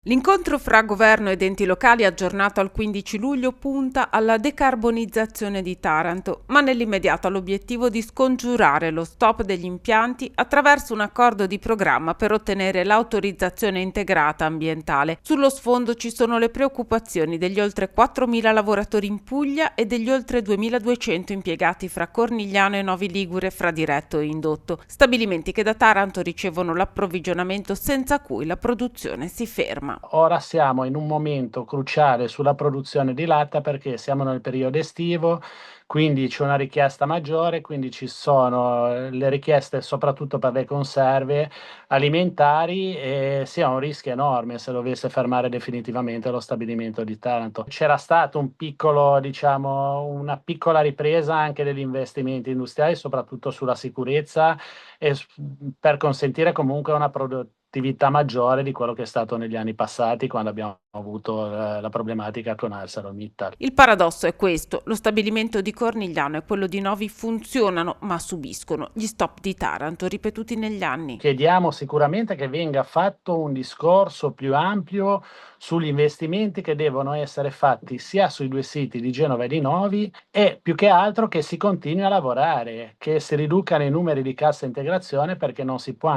L'incontro fra governo ed enti locali aggiornato al 15 luglio punta alla decarbonizzazione di Taranto, ma nell'immediato ha l'obiettivo di scongiurare lo stop degli impianti attraverso un accordo di programma per ottenere l'autorizzazione integrata ambientale. Sullo sfondo ci sono le preoccupazioni degli oltre 4.000 lavoratori in Puglia e degli oltre 2.200 impiegati fra Cornigliano e Novi Ligure fra diretto e indotto, stabilimenti che da Taranto ricevono l'approvvigionamento senza cui la produzione si ferma. Ora siamo in un momento cruciale sulla produzione di latte perché siamo nel periodo estivo, quindi c'è una richiesta maggiore, quindi ci sono le richieste soprattutto per le conserve alimentari e si ha un rischio enorme se dovesse fermare definitivamente lo stabilimento di Taranto. C'era stato un piccolo, diciamo, una piccola ripresa anche degli investimenti industriali, soprattutto sulla sicurezza per consentire comunque una produttività maggiore di quello che è stato negli anni passati quando abbiamo avuto la problematica con ArcelorMittal. Il paradosso è questo: lo stabilimento di Cornigliano e quello di Novi funzionano ma subiscono gli stop di Taranto ripetuti negli anni. Chiediamo sicuramente che venga fatto un discorso più ampio sugli investimenti che devono essere fatti sia sui due siti di Genova e di Novi e più che altro che si continui a lavorare, che si riducano i numeri di cassa integrazione perché non si può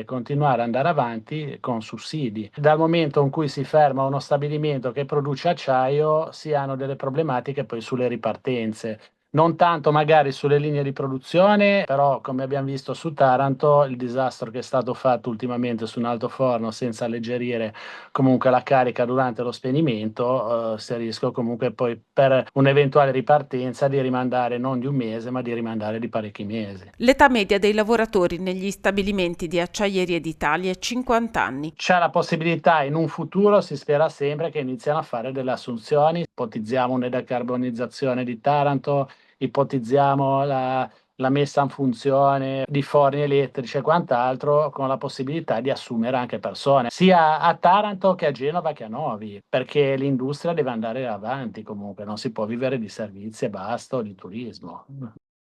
continuare ad andare avanti con sussidi. Dal momento in cui si ferma uno stabilimento che produce acciaio si hanno delle problematiche poi sulle ripartenze. Non tanto magari sulle linee di produzione, però come abbiamo visto su Taranto, il disastro che è stato fatto ultimamente su un altoforno senza alleggerire comunque la carica durante lo spegnimento, si rischia comunque poi per un'eventuale ripartenza di rimandare non di un mese, ma di rimandare di parecchi mesi. L'età media dei lavoratori negli stabilimenti di Acciaierie d'Italia è 50 anni. C'è la possibilità in un futuro, si spera sempre, che iniziano a fare delle assunzioni. Ipotizziamo una decarbonizzazione di Taranto, ipotizziamo la messa in funzione di forni elettrici e quant'altro, con la possibilità di assumere anche persone, sia a Taranto che a Genova che a Novi, perché l'industria deve andare avanti comunque, non si può vivere di servizi e basta o di turismo.